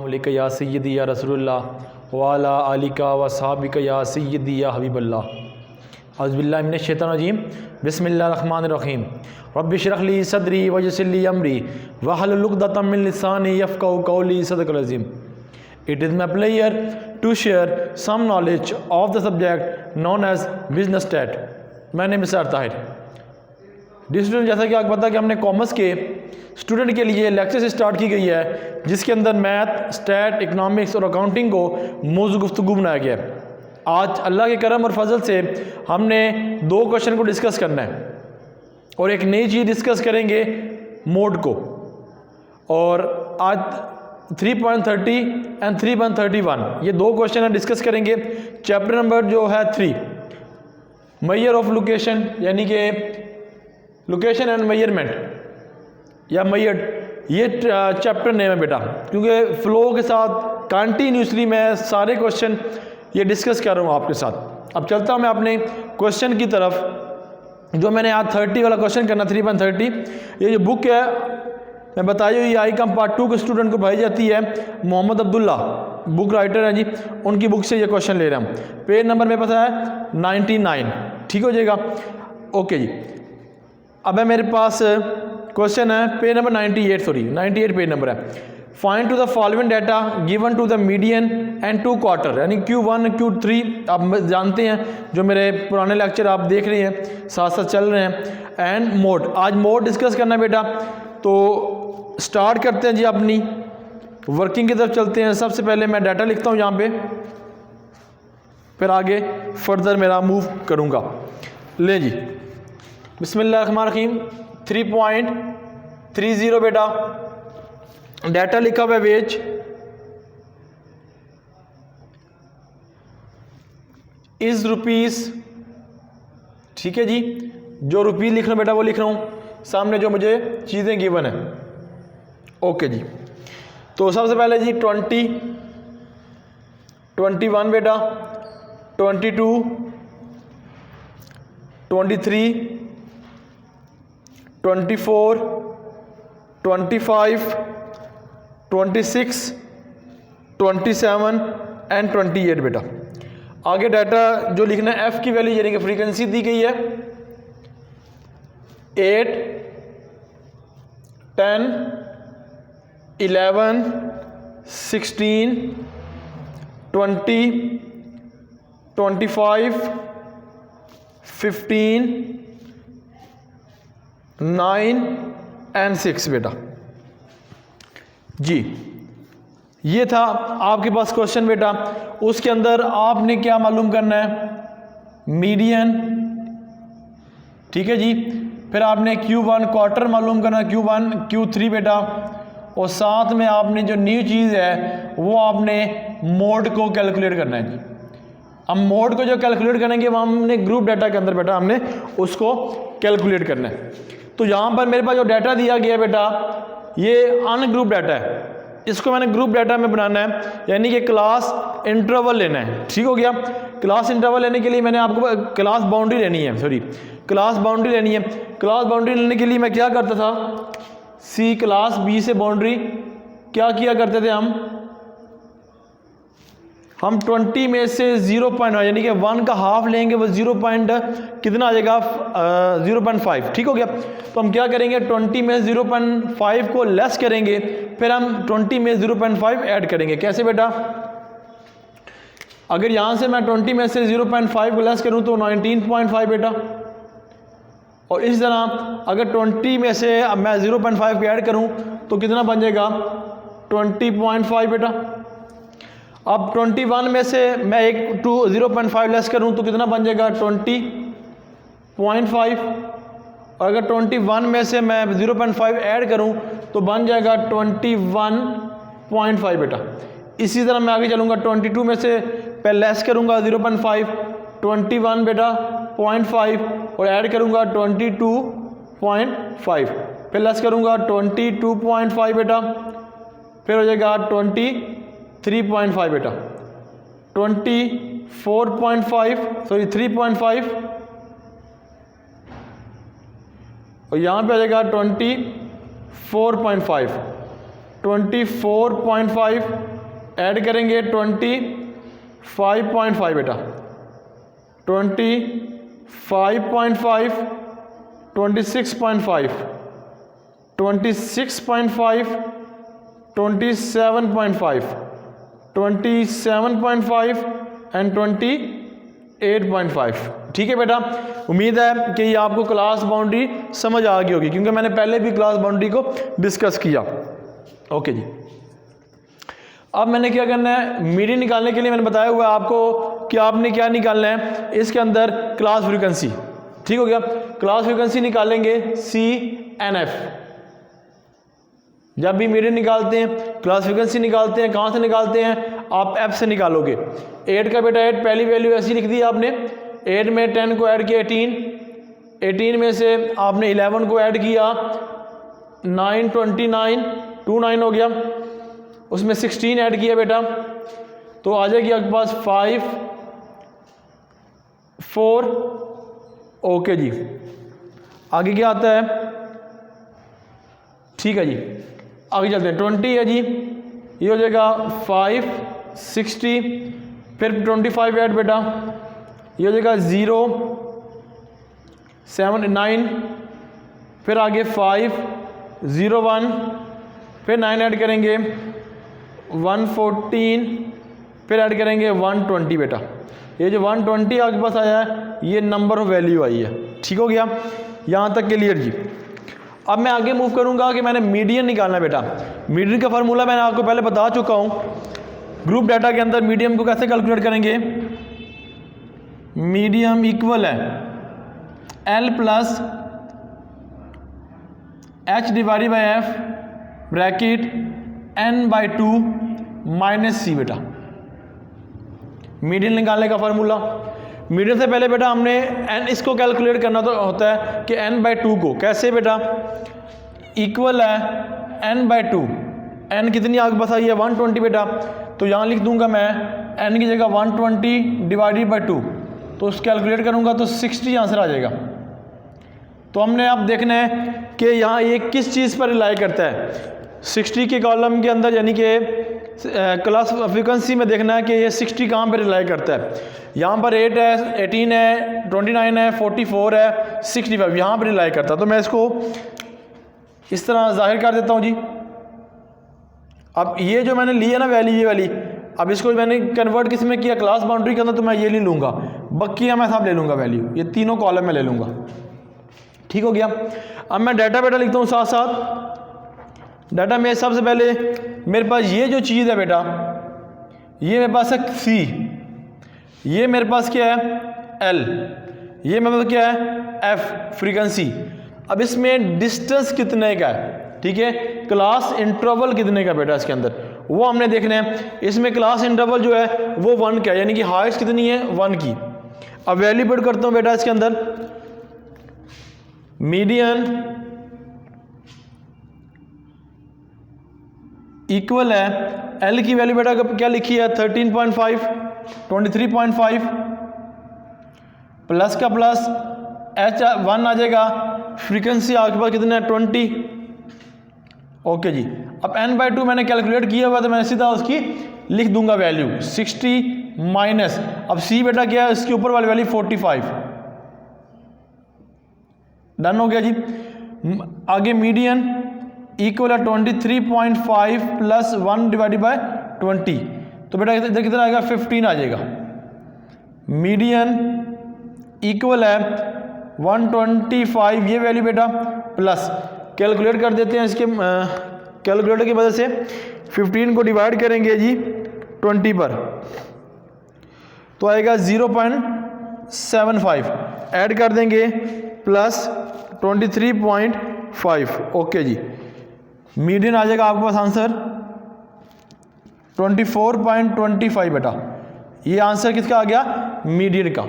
अलैका या सय्यदी या रसूलुल्लाह व अला आलिका व सहाबिका या सय्यदी या हबीबल्लाह। औज़ुबिल्लाहि मिनश शैतानिर रजीम। बिस्मिल्लाहिर रहमानिर रहीम। रब्बि इश्रह ली सदरी वयस्सिर ली अमरी वहलुल उक़दतम मिन लिसानी यफ़क़हू क़ौली। सदक़ल अज़ीम। It is my pleasure to share some knowledge of the subject known as business stat. My name is Sir Tahir. Dear student, जैसा कि आपको पता है कि हमने कॉमर्स के स्टूडेंट के लिए लेक्चर स्टार्ट की गई है जिसके अंदर मैथ, स्टैट, इकोनॉमिक्स और अकाउंटिंग को मौजू गुफ्तगू बनाया गया है। आज अल्लाह के करम और फजल से हमने 2 क्वेश्चन को डिस्कस करना है और एक नई चीज़ डिस्कस करेंगे मोड को। और आज 3.30 एंड 3.31 ये 2 क्वेश्चन है डिस्कस करेंगे। चैप्टर नंबर जो है 3 मेजर ऑफ लोकेशन, यानी कि लोकेशन एंड मेजरमेंट या मेजर्ड, ये चैप्टर नेम है बेटा, क्योंकि फ्लो के साथ कंटिन्यूसली मैं सारे क्वेश्चन ये डिस्कस कर रहा हूँ आपके साथ। अब चलता हूँ मैं अपने क्वेश्चन की तरफ, जो मैंने आज 30 वाला क्वेश्चन करना 3.30। ये जो बुक है मैं बताई हुई आई कम पार्ट 2 के स्टूडेंट को भाई जाती है, मोहम्मद अब्दुल्ला बुक राइटर हैं जी, उनकी बुक से ये क्वेश्चन ले रहे हैं। पेज नंबर मेरे पास है 99, ठीक हो जाएगा। ओके जी, अब है मेरे पास क्वेश्चन है पेज नंबर 98 पेज नंबर है। Find to the following data given to the median and 2 quarter, यानी Q1 Q3 आप जानते हैं, जो मेरे पुराने लेक्चर आप देख रहे हैं साथ साथ चल रहे हैं। एंड मोड, आज मोड डिस्कस करना है बेटा। तो स्टार्ट करते हैं जी, अपनी वर्किंग की तरफ चलते हैं। सबसे पहले मैं डाटा लिखता हूँ यहाँ पे, फिर आगे फर्दर मेरा मूव करूँगा। ले जी, बिस्मिल्लाहिर्रहमानिर्रहीम। 3.30 बेटा डाटा लिखा हुआ है। वेज इज रुपीस, ठीक है जी, जो रुपीस लिख रहा हूँ बेटा वो लिख रहा हूँ, सामने जो मुझे चीज़ें गिवन है। ओके जी, तो सबसे पहले जी 20, 21 बेटा, 22, 23, 24, 25, 26, 27 एंड 28 बेटा। आगे डाटा जो लिखना है, एफ की वैल्यू यानी कि फ्रीक्वेंसी दी गई है 8, 10, 11, 16, 20, 25, 15, 9 एंड 6 बेटा जी। ये था आपके पास क्वेश्चन बेटा। उसके अंदर आपने क्या मालूम करना है, मीडियन, ठीक है जी, फिर आपने Q1 क्वार्टर मालूम करना, Q1 Q3 बेटा, और साथ में आपने जो न्यू चीज़ है वो आपने मोड को कैलकुलेट करना है जी। हम मोड को जो कैलकुलेट करेंगे वो हमने ग्रुप डाटा के अंदर बेटा हमने उसको कैलकुलेट करना है। तो यहाँ पर मेरे पास जो डाटा दिया गया बेटा ये अनग्रुप डाटा है, इसको मैंने ग्रुप डाटा में बनाना है, यानी कि क्लास इंटरवल लेना है। ठीक हो गया। क्लास इंटरवल लेने के लिए मैंने आपको क्लास बाउंड्री लेनी है, क्लास बाउंड्री लेनी है। क्लास बाउंड्री लेने के लिए मैं क्या करता था, सी क्लास बी से बाउंड्री क्या किया करते थे हम 20 में से 0.1 यानी कि 1 का हाफ लेंगे, वो 0. कितना आ जाएगा 0.5। ठीक हो गया। तो हम क्या करेंगे, 20 में 0.5 को लेस करेंगे, फिर हम 20 में 0.5 ऐड करेंगे। कैसे बेटा, अगर यहाँ से मैं 20 में से 0.5 को लेस करूँ तो 19.5 बेटा, और इस तरह अगर 20 में से अब मैं 0.5 को ऐड करूँ तो कितना बन जाएगा 20.5 बेटा। अब 21 में से मैं 0.5 लेस करूं तो कितना बन जाएगा 20.5, और अगर 21 में से मैं 0.5 ऐड करूं तो बन जाएगा 21.5 बेटा। इसी तरह मैं आगे चलूंगा, 22 में से पहले लेस करूंगा 0.5, 21 बेटा 0.5, और ऐड करूंगा 22.5, फिर लेस करूंगा 22.5 बेटा, फिर हो जाएगा 23.5 बेटा, 3.5, और यहाँ पे आ जाएगा 24.5, ऐड करेंगे 25.5 बेटा, 25.5, 26.5, 26.5, 27.5, 27.5 एंड 28.5। ठीक है बेटा, उम्मीद है कि ये आपको क्लास बाउंड्री समझ आ गई होगी, क्योंकि मैंने पहले भी क्लास बाउंड्री को डिस्कस किया। ओके जी, अब मैंने क्या करना है, मीडियन निकालने के लिए मैंने बताया हुआ है आपको कि आपने क्या निकालना है, इसके अंदर क्लास फ्रीक्वेंसी। ठीक हो गया, क्लास फ्रीक्वेंसी निकालेंगे CNF। जब भी मीडियन निकालते हैं, क्लास फ्रीक्वेंसी निकालते हैं, कहाँ से निकालते हैं, आप F से निकालोगे। 8 का बेटा 8 पहली वैल्यू ऐसी लिख दी आपने, 8 में 10 को ऐड किया 18, 18 में से आपने 11 को ऐड किया 9, 29, 29 हो गया, उसमें 16 ऐड किया बेटा, तो आ जाएगी आपके पास 5, 4। ओके जी, आगे क्या आता है, ठीक है जी, आगे चलते हैं। 20 है जी, ये हो जाएगा 5, 60, फिर 25 ऐड बेटा, ये हो जाएगा 0, 7, 9, फिर आगे 5, 0, 1, फिर 9 ऐड करेंगे 114, फिर ऐड करेंगे 120 बेटा। ये जो 120 आपके पास आया है, ये नंबर ऑफ वैल्यू आई है। ठीक हो गया, यहाँ तक क्लियर जी। अब मैं आगे मूव करूँगा कि मैंने मीडियन निकालना है बेटा। मीडियन का फार्मूला मैंने आपको पहले बता चुका हूँ। ग्रुप डाटा के अंदर मीडियम को कैसे कैलकुलेट करेंगे, मीडियम इक्वल है L plus H divided by F bracket N/2 minus C बेटा। मीडियन निकालने का फार्मूला, मीडियन से पहले बेटा हमने n इसको कैलकुलेट करना तो होता है कि n/2 को कैसे बेटा, इक्वल है n/2, n कितनी आपके पास आई है 120 बेटा, तो यहाँ लिख दूंगा मैं n की जगह 120 डिवाइडेड बाई 2, तो उसको कैलकुलेट करूँगा तो 60 आंसर आ जाएगा। तो हमने अब देखना है कि यहाँ ये किस चीज़ पर रिलाई करता है। 60 के कॉलम के अंदर यानी कि क्लास फ्रीक्वेंसी में देखना है कि ये 60 कहाँ पर रिलाई करता है। यहाँ पर 8 है, 18 है, 29 है, 44 है, 65 यहाँ पर रिलाई करता है। तो मैं इसको इस तरह जाहिर कर देता हूँ जी। अब ये जो मैंने लिया ना वैल्यू, ये वाली, अब इसको मैंने कन्वर्ट किस में किया, क्लास बाउंड्री के अंदर, तो मैं ये ले लूँगा, बाकी मैं सब ले लूँगा वैल्यू, ये तीनों कॉलम में ले लूँगा। ठीक हो गया। अब मैं डाटा बेटा लिखता हूँ साथ साथ। डाटा में सबसे पहले मेरे पास ये जो चीज़ है बेटा, ये मेरे पास है C, ये मेरे पास क्या है L, ये मेरे पास क्या है F फ्रीक्वेंसी। अब इसमें डिस्टेंस कितने का है, ठीक है, क्लास इंटरवल कितने का बेटा इसके अंदर, वो हमने देखना है। इसमें क्लास इंटरवल जो है वो 1 का है, यानी कि हाइस्ट कितनी है 1 की। अब वैल्यू पुट करता हूँ बेटा इसके अंदर, मीडियन इक्वल है L की वैल्यू बेटा क्या लिखी है 13.5, 23.5 प्लस का प्लस H1 आ जाएगा, फ्रीक्वेंसी आपके पास कितना है 20। ओके जी। अब n/2 मैंने कैलकुलेट किया हुआ, तो मैंने सीधा उसकी लिख दूंगा वैल्यू 60 माइनस, अब C बेटा क्या है, इसके ऊपर वाली वैल्यू 45। डन हो गया जी। आगे मीडियन इक्वल है 23.5 प्लस 1 डिवाइडेड बाय 20, तो बेटा इधर कितना आएगा 15 आ जाएगा। मीडियन इक्वल है 125, ये वैल्यू बेटा प्लस, कैलकुलेट कर देते हैं इसके कैलकुलेटर की मदद से, 15 को डिवाइड करेंगे जी 20 पर, तो आएगा 0.75, ऐड कर देंगे प्लस 23.5। ओके जी, मीडियन आ जाएगा आपके पास आंसर 24.25 बेटा, ये आंसर किसका आ गया मीडियन का।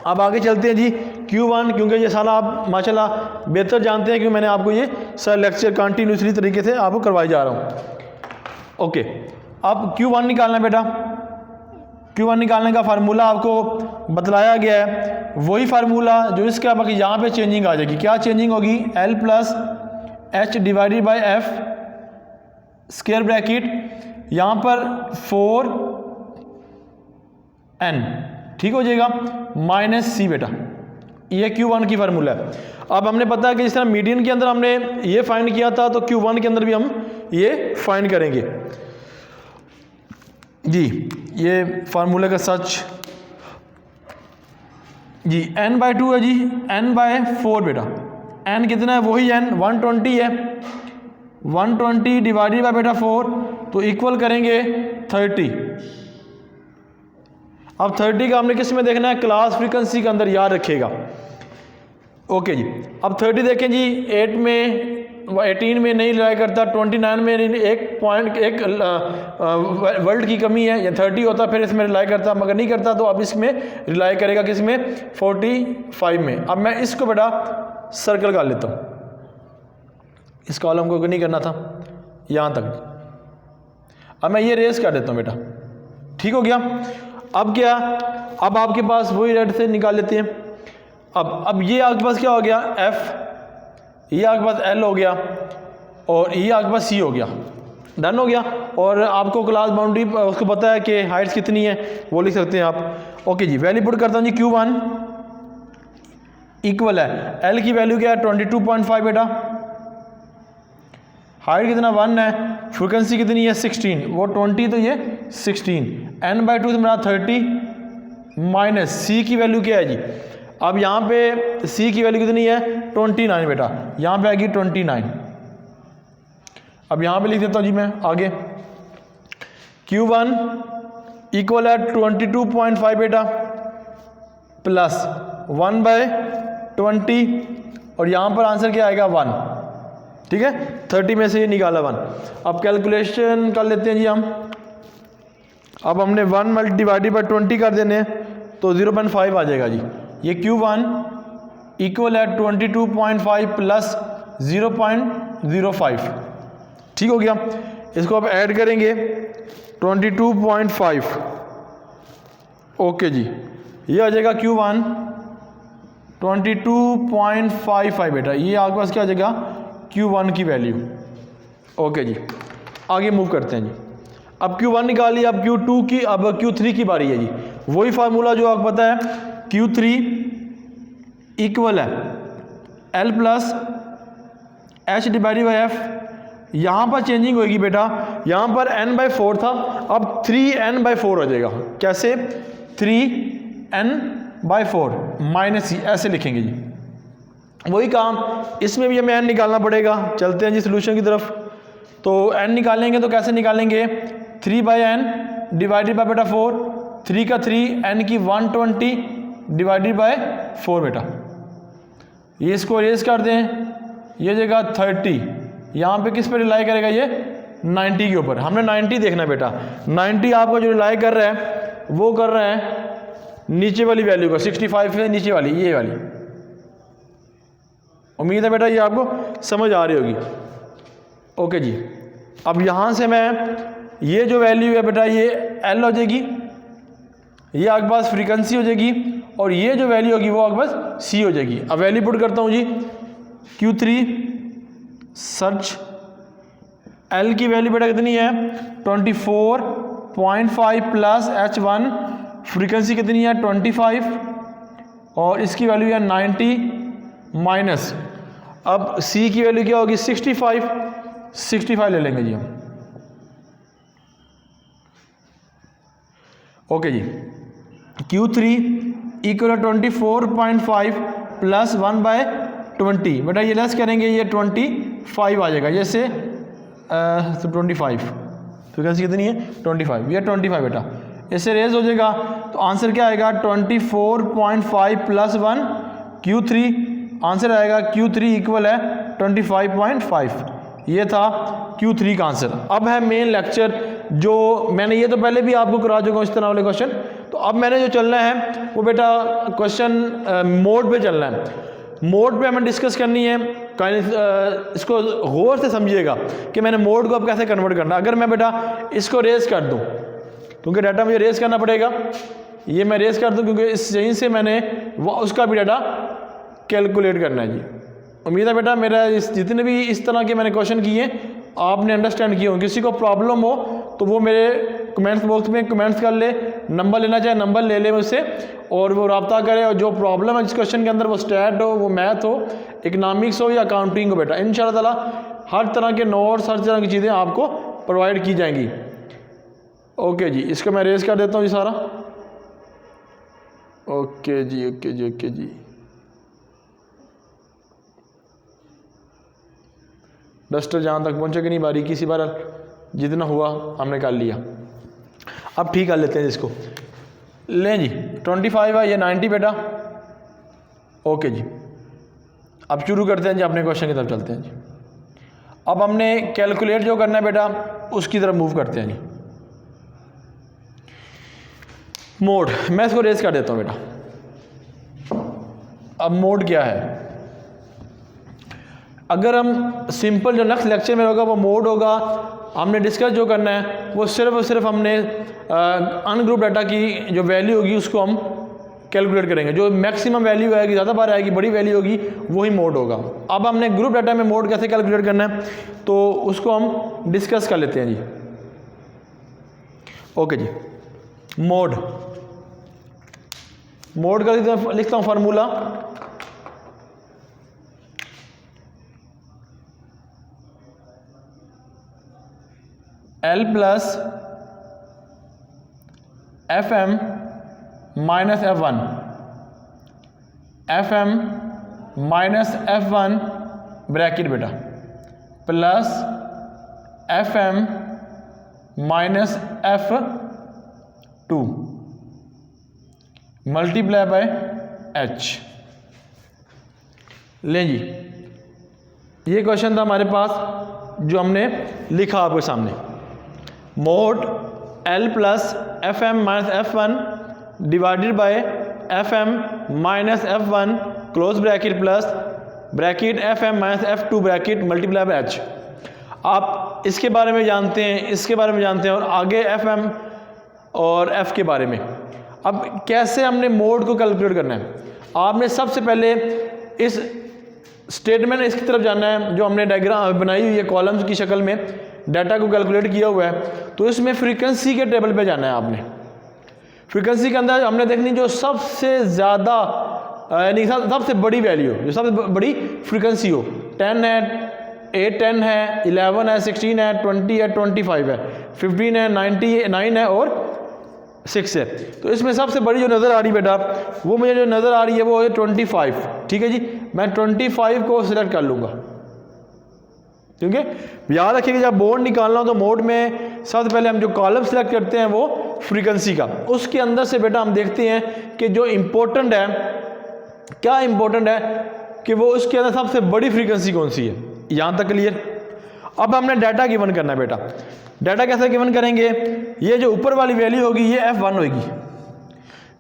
अब आगे चलते हैं जी Q1, क्योंकि ये सारा आप माशाल्लाह बेहतर जानते हैं, क्योंकि मैंने आपको ये सारा लेक्चर कंटिन्यूसली तरीके से आपको करवाई जा रहा हूँ। ओके, अब Q1 निकालना है बेटा। Q1 निकालने का फार्मूला आपको बतलाया गया है, वही फार्मूला जो इसका, बाकी यहाँ पे चेंजिंग आ जाएगी। क्या चेंजिंग होगी, L plus H divided by F square bracket यहाँ पर 4n ठीक हो जाएगा माइनस सी बेटा, ये Q1 की फार्मूला है। अब हमने पता है कि जिस तरह मीडियन के अंदर हमने ये फाइंड किया था तो Q1 के अंदर भी हम ये फाइंड करेंगे जी। ये फार्मूले का सच जी n/2 है जी, n/4 बेटा, n कितना है वही n 120 है, 120 डिवाइडेड बाय बेटा 4 तो इक्वल करेंगे 30। अब 30 का हमने किस में देखना है, क्लास फ्रीक्वेंसी के अंदर, याद रखिएगा। ओके जी, अब 30 देखें जी, 8 में 18 में नहीं रिलाई करता, 29 में एक वर्ल्ड की कमी है, या 30 होता फिर इसमें रिलाई करता, मगर नहीं करता तो अब इसमें रिलाई करेगा किस में, 45 में। अब मैं इसको बेटा सर्कल कर लेता हूँ, इस कॉलम को नहीं करना था यहाँ तक। अब मैं ये रेस कर देता हूँ बेटा, ठीक हो गया। अब क्या, अब आपके पास वही रेड से निकाल लेते हैं। अब ये आपके पास क्या हो गया, F, ये आपके पास L हो गया और ये आपके पास C हो गया, डन हो गया। और आपको क्लास बाउंड्री उसको पता है कि हाइट्स कितनी है, वो लिख सकते हैं आप। ओके जी, वैल्यू पुट करता हूँ जी, Q1 इक्वल है, L की वैल्यू क्या है 22.5 बेटा, हाइट कितना 1 है, फ्रिक्वेंसी कितनी है 16, वो 20 तो ये 16, n/2 से मेरा 30 माइनस C की वैल्यू क्या है जी। अब यहाँ पे C की वैल्यू कितनी है 29 बेटा, यहाँ पे आएगी 29। अब यहाँ पे लिख देता हूँ जी मैं आगे, Q1 इक्वल है 22.5 बेटा प्लस 1/20 और यहाँ पर आंसर क्या आएगा 1, ठीक है। 30 में से ये निकाला 1। अब कैलकुलेशन कर लेते हैं जी हम। अब हमने 1 डिवाइडेड बाई 20 कर देने हैं तो 0.5 आ जाएगा जी। ये Q1 इक्वल है 22.5 प्लस 0.05, ठीक हो गया। इसको अब ऐड करेंगे 22.5, ओके जी, ये आ जाएगा Q1 22.55 बेटा, ये आपके पास क्या आ जाएगा Q1 की वैल्यू। ओके जी, आगे मूव करते हैं जी। अब Q1 निकालिए, अब Q2 की, अब Q3 की बारी है जी। वही फार्मूला जो आपको पता है, Q3 इक्वल है L plus H divided by F। यहाँ पर चेंजिंग होगी बेटा, यहाँ पर n/4 था, अब 3n/4 हो जाएगा। कैसे, 3n/4 माइनस C, ऐसे लिखेंगे जी। वही काम इसमें भी हमें n निकालना पड़ेगा। चलते हैं जी सोल्यूशन की तरफ। तो n निकालेंगे तो कैसे निकालेंगे, 3/n डिवाइडेड बाय बेटा 4, 3 का 3, n की 120 डिवाइडेड बाय 4 बेटा। ये इसको रेस कर दें, ये जगह 30, यहाँ पे किस पे रिलाई करेगा, ये 90 के ऊपर। हमने 90 देखना बेटा, 90 आपका जो रिलाई कर रहा है वो कर रहा है नीचे वाली वैल्यू को, 65 है नीचे वाली, ये वाली। उम्मीद है बेटा ये आपको समझ आ रही होगी। ओके जी, अब यहाँ से मैं ये जो वैल्यू है बेटा ये L हो जाएगी, ये आपके पास फ्रीक्वेंसी हो जाएगी, और ये जो वैल्यू होगी वो आपके पास C हो जाएगी। अब वैल्यू पुट करता हूँ जी, Q3 सर्च, L की वैल्यू बेटा कितनी है 24.5 प्लस H1, फ्रीक्वेंसी कितनी है 25, और इसकी वैल्यू है 90 माइनस, अब C की वैल्यू क्या होगी 65 ले लेंगे जी हम। ओके जी, Q3 इक्वल 24.5 प्लस 1/20 बेटा, ये लेस करेंगे ये 25 आ जाएगा, जैसे तो 25 फ्रीक्वेंसी कितनी है 25, ये 25 बेटा, इससे रेज हो जाएगा। तो आंसर क्या आएगा 24.5 प्लस 1 Q3, आंसर आएगा Q3 इक्वल है 25.5। ये था Q3 का आंसर। अब है मेन लेक्चर, जो मैंने ये तो पहले भी आपको करा चुका हूँ इस तरह वाले क्वेश्चन। तो अब मैंने जो चलना है वो बेटा क्वेश्चन मोड पे चलना है। मोड पे हमें डिस्कस करनी है, इसको गौर से समझिएगा कि मैंने मोड को अब कैसे कन्वर्ट करना। अगर मैं बेटा इसको रेस कर दूँ, क्योंकि डाटा मुझे रेस करना पड़ेगा, ये मैं रेस कर दूँ क्योंकि इस यहीं से मैंने उसका भी डाटा कैलकुलेट करना है जी। उम्मीद है बेटा मेरा जितने भी इस तरह के मैंने क्वेश्चन किए आपने अंडरस्टैंड किए हों। किसी को प्रॉब्लम हो तो वो मेरे कमेंट्स बॉक्स में कमेंट्स कर ले, नंबर लेना चाहे नंबर ले ले मुझसे और वो रब्ता करे। और जो प्रॉब्लम है जिस क्वेश्चन के अंदर, वो स्टैट हो, वो मैथ हो, इकनॉमिक्स हो या अकाउंटिंग हो, बेटा इंशाल्लाह ताला हर तरह के नोट्स, हर तरह की चीज़ें आपको प्रोवाइड की जाएंगी। ओके जी, इसको मैं रेज कर देता हूँ जी सारा। ओके जी, ओके जी, ओके जी। डस्टर जहाँ तक पहुँचे कि नहीं, बारीकी सी, बार जितना हुआ हमने कर लिया। अब ठीक कर लेते हैं इसको। लें जी, 25 है, ये 90 बेटा। ओके जी, अब शुरू करते हैं जी, अपने क्वेश्चन की तरफ चलते हैं जी। अब हमने कैलकुलेट जो करना है बेटा, उसकी तरफ मूव करते हैं जी। मोड, मैं इसको रेस कर देता हूँ बेटा। अब मोड क्या है? अगर हम सिंपल जो नेक्स्ट लेक्चर में होगा वो मोड होगा। हमने डिस्कस जो करना है वो सिर्फ और सिर्फ हमने अनग्रुप डाटा की जो वैल्यू होगी उसको हम कैलकुलेट करेंगे। जो मैक्सिमम वैल्यू आएगी, ज़्यादा बार आएगी, बड़ी वैल्यू होगी, वही मोड होगा। अब हमने ग्रुप डाटा में मोड कैसे कैलकुलेट करना है तो उसको हम डिस्कस कर लेते हैं जी। ओके जी, मोड का लिखता हूँ formula. L plus FM minus F1, FM minus F1 bracket बेटा, plus FM minus F2 multiply by H। लें जी, ये क्वेश्चन था हमारे पास जो हमने लिखा आपके सामने। Mode L plus FM minus F1 divided by FM minus F1 close bracket plus bracket FM minus F2 bracket multiply by H। आप इसके बारे में जानते हैं, इसके बारे में जानते हैं और आगे FM और F के बारे में। अब कैसे हमने मोड को कैलकुलेट करना है? आपने सबसे पहले इस स्टेटमेंट इसकी तरफ जाना है जो हमने डायग्राम बनाई हुई है कॉलम्स की शक्ल में, डाटा को कैलकुलेट किया हुआ है। तो इसमें फ्रीक्वेंसी के टेबल पे जाना है आपने। फ्रीक्वेंसी के अंदर हमने देखनी जो सबसे ज़्यादा यानी सबसे बड़ी वैल्यू, जो सबसे बड़ी फ्रीक्वेंसी हो। 10 है, 8 10 है, 11 है, 16 है, 20 है, 25 है, 15 है, 99 है और 6 है। तो इसमें सबसे बड़ी जो नज़र आ रही बेटा, वो मुझे जो नज़र आ रही है वो है 25। ठीक है जी, मैं 25 को सिलेक्ट कर लूँगा, क्योंकि याद रखिए कि जब मोड निकालना हो तो मोड में सबसे पहले हम जो कॉलम सेलेक्ट करते हैं वो फ्रीक्वेंसी का। उसके अंदर से बेटा हम देखते हैं कि जो इम्पोर्टेंट है, क्या इम्पोर्टेंट है कि वो उसके अंदर सबसे बड़ी फ्रीक्वेंसी कौन सी है। यहाँ तक क्लियर? अब हमने डाटा गिवन करना है बेटा। डाटा कैसे गिवन करेंगे? ये जो ऊपर वाली वैल्यू होगी ये F1 होगी,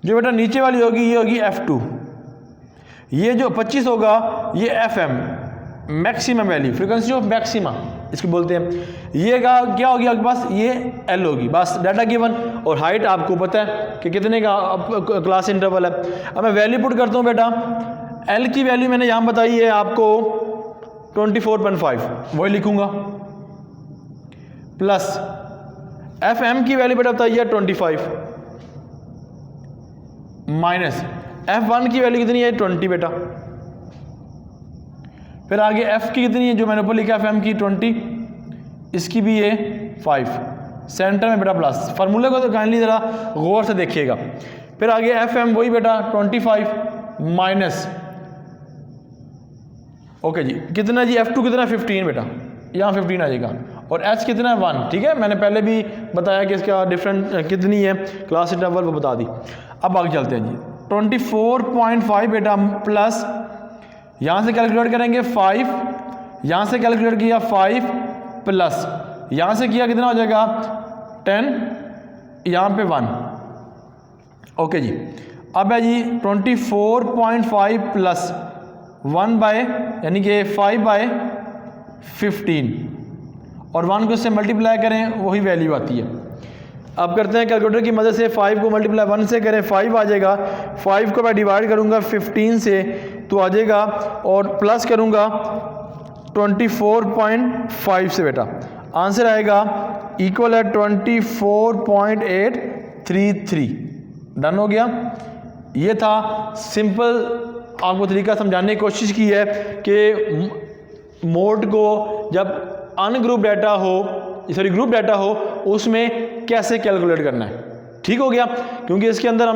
जो बेटा नीचे वाली होगी ये होगी F2, ये जो 25 होगा ये FM maximum value, frequency of maxima इसको बोलते हैं। ये का क्या होगी आपके पास, ये L होगी। बस डाटा गिवन और हाइट आपको पता है कि कितने का क्लास इंटरवल है। अब मैं वैल्यू पुट करता हूँ बेटा। L की वैल्यू मैंने यहाँ बताई है आपको 24.5, वही लिखूँगा, प्लस FM की वैल्यू बेटा बताइए 25, माइनस F1 की वैल्यू कितनी है 20 बेटा। फिर आगे F की कितनी है, जो मैंने ऊपर लिखा FM की 20, इसकी भी है 5, सेंटर में बेटा प्लस। फार्मूले को तो काइंडली ज़रा गौर से देखिएगा। फिर आगे FM वही बेटा 25 माइनस, ओके जी, कितना जी F2 कितना 15 बेटा, यहाँ 15 आ जाएगा, और H कितना है 1। ठीक है, मैंने पहले भी बताया कि इसका डिफरेंट कितनी है क्लास इंटरवल, वो बता दी। अब आगे चलते हैं जी। 24.5 बेटा प्लस, यहाँ से कैलकुलेट करेंगे 5, यहाँ से कैलकुलेट किया 5 प्लस, यहाँ से किया कितना हो जाएगा 10, यहाँ पे 1। ओके जी, अब है जी 24.5 प्लस 1 बाय यानी कि 5/15 और 1 को इससे मल्टीप्लाई करें वही वैल्यू आती है। अब करते हैं कैलकुलेटर की मदद से, 5 को मल्टीप्लाई 1 से करें 5 आ जाएगा, 5 को मैं डिवाइड करूंगा 15 से तो आ जाएगा, और प्लस करूंगा 24.5 से बेटा। आंसर आएगा इक्वल है 24.833। डन हो गया। ये था सिंपल, आपको तरीका समझाने की कोशिश की है कि मोड को जब अनग्रुप डाटा हो, सॉरी ग्रुप डाटा हो, उसमें कैसे कैलकुलेट करना है। ठीक हो गया। क्योंकि इसके अंदर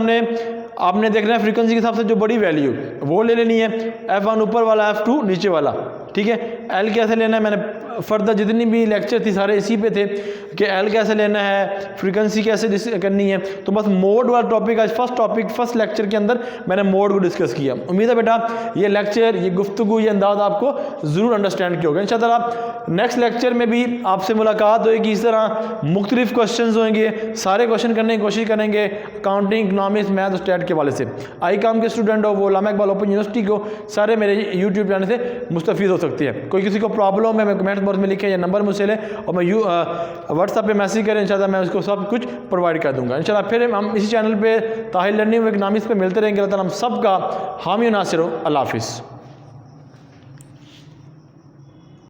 आपने देखना है फ्रीक्वेंसी के हिसाब से जो बड़ी वैल्यू वो ले लेनी है, F1 ऊपर वाला, F2 नीचे वाला। ठीक है। L कैसे लेना है, मैंने फर्दर जितनी भी लेक्चर थी सारे इसी पे थे कि L कैसे लेना है, फ्रीक्वेंसी कैसे करनी है। तो बस मोड वाला टॉपिक आज फर्स्ट लेक्चर के अंदर मैंने मोड को डिस्कस किया। उम्मीद है बेटा ये लेक्चर, ये गुफ्तगू, ये अंदाज आपको ज़रूर अंडरस्टैंड किया होगा। इंशाअल्लाह नेक्स्ट लेक्चर में भी आपसे मुलाकात होगी। इस तरह मुख्तलिफ क्वेश्चन होंगे, सारे क्वेश्चन करने की कोशिश करेंगे अकाउंटिंग, इकनॉमिक्स, मैथ और स्टैट के वाले से। आई काम के स्टूडेंट हो, वो अल्लामा इकबाल ओपन यूनिवर्सिटी को, सारे मेरे यूट्यूब चैनल से मुस्तफ़ीद हो सकती है। कोई किसी को प्रॉब्लम है, मैं कमेंट बॉक्स में लिखें या नंबर मुझसे लें और मैं व्हाट्सएप पे मैसेज करें, इंशाल्लाह मैं उसको सब कुछ प्रोवाइड कर दूंगा। इंशाल्लाह फिर हम इसी चैनल पे ताहिर लर्निंग विद इकनॉमिक्स पे मिलते रहेंगे। अल्लाह ताला हम सब का हामी नासिर हो। अल्लाह हाफिज़।